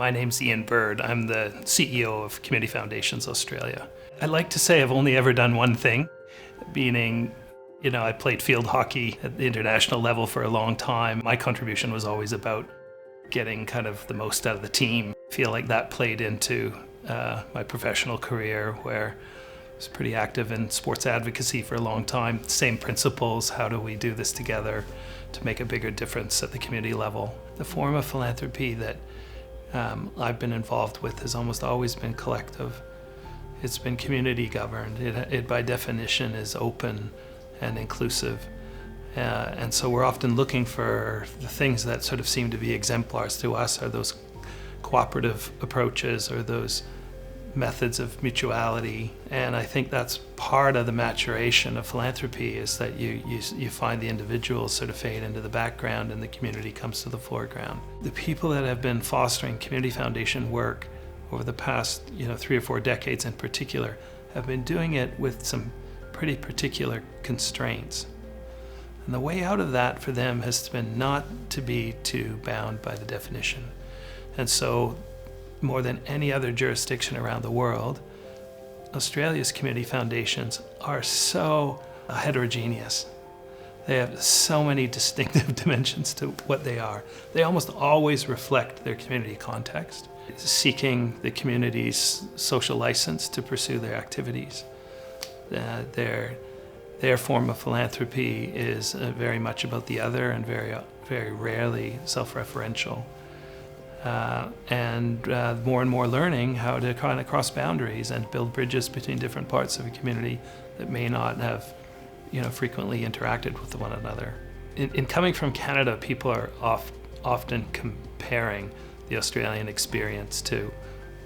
My name's Ian Bird. I'm the CEO of Community Foundations Australia. I like to say I've only ever done one thing, meaning, I played field hockey at the international level for a long time. My contribution was always about getting kind of the most out of the team. I feel like that played into my professional career, where I was pretty active in sports advocacy for a long time. Same principles, how do we do this together to make a bigger difference at the community level? The form of philanthropy that I've been involved with has almost always been collective. It's been community governed. It by definition is open and inclusive. And so we're often looking for the things that sort of seem to be exemplars to us, are those cooperative approaches or those methods of mutuality. And I think that's part of the maturation of philanthropy, is that you find the individuals sort of fade into the background and the community comes to the foreground. The people that have been fostering community foundation work over the past 3 or 4 decades in particular have been doing it with some pretty particular constraints. And the way out of that for them has been not to be too bound by the definition. And so, more than any other jurisdiction around the world, Australia's community foundations are so heterogeneous. They have so many distinctive dimensions to what they are. They almost always reflect their community context, seeking the community's social license to pursue their activities. Their form of philanthropy is very much about the other and very rarely self-referential. And more and more learning how to kind of cross boundaries and build bridges between different parts of a community that may not have frequently interacted with one another. In coming from Canada, people are often comparing the Australian experience to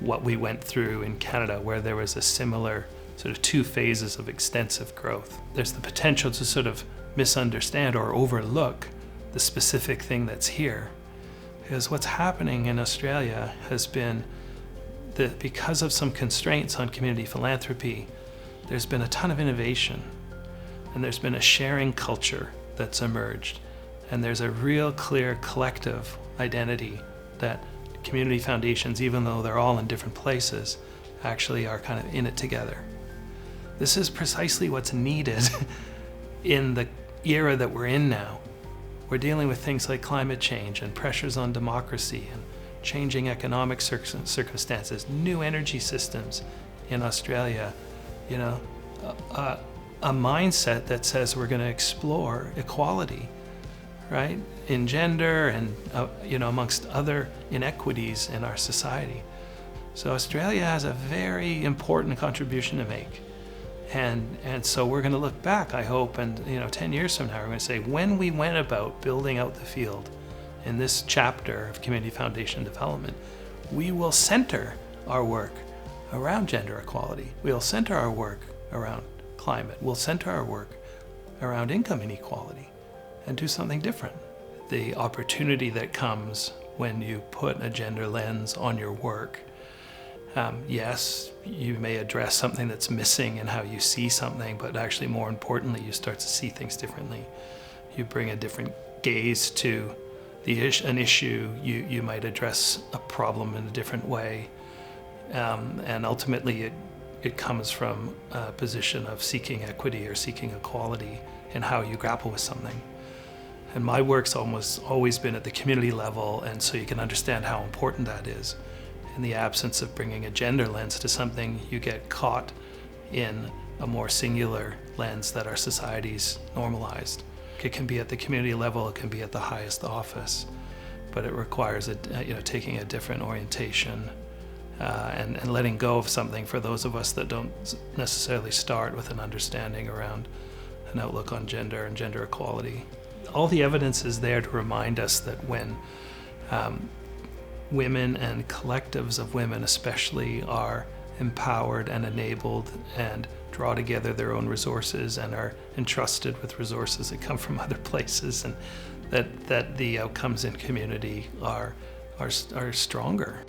what we went through in Canada, where there was a similar sort of 2 phases of extensive growth. There's the potential to sort of misunderstand or overlook the specific thing that's here. Because what's happening in Australia has been that because of some constraints on community philanthropy, there's been a ton of innovation, and there's been a sharing culture that's emerged, and there's a real clear collective identity that community foundations, even though they're all in different places, actually are kind of in it together. This is precisely what's needed in the era that we're in now. We're dealing with things like climate change and pressures on democracy and changing economic circumstances, new energy systems in Australia, a mindset that says we're going to explore equality, right, in gender and amongst other inequities in our society. So Australia has a very important contribution to make. And so we're going to look back, I hope, and 10 years from now, we're going to say, when we went about building out the field in this chapter of community foundation development, we will center our work around gender equality. We'll center our work around climate. We'll center our work around income inequality and do something different. The opportunity that comes when you put a gender lens on your work. Yes, you may address something that's missing in how you see something, but actually more importantly, you start to see things differently. You bring a different gaze to an issue. You might address a problem in a different way. And ultimately, it comes from a position of seeking equity or seeking equality in how you grapple with something. And my work's almost always been at the community level, and so you can understand how important that is. In the absence of bringing a gender lens to something, you get caught in a more singular lens that our society's normalized. It can be at the community level, it can be at the highest office, but it requires taking a different orientation and letting go of something for those of us that don't necessarily start with an understanding around an outlook on gender and gender equality. All the evidence is there to remind us that when women and collectives of women especially are empowered and enabled and draw together their own resources and are entrusted with resources that come from other places, and that the outcomes in community are stronger.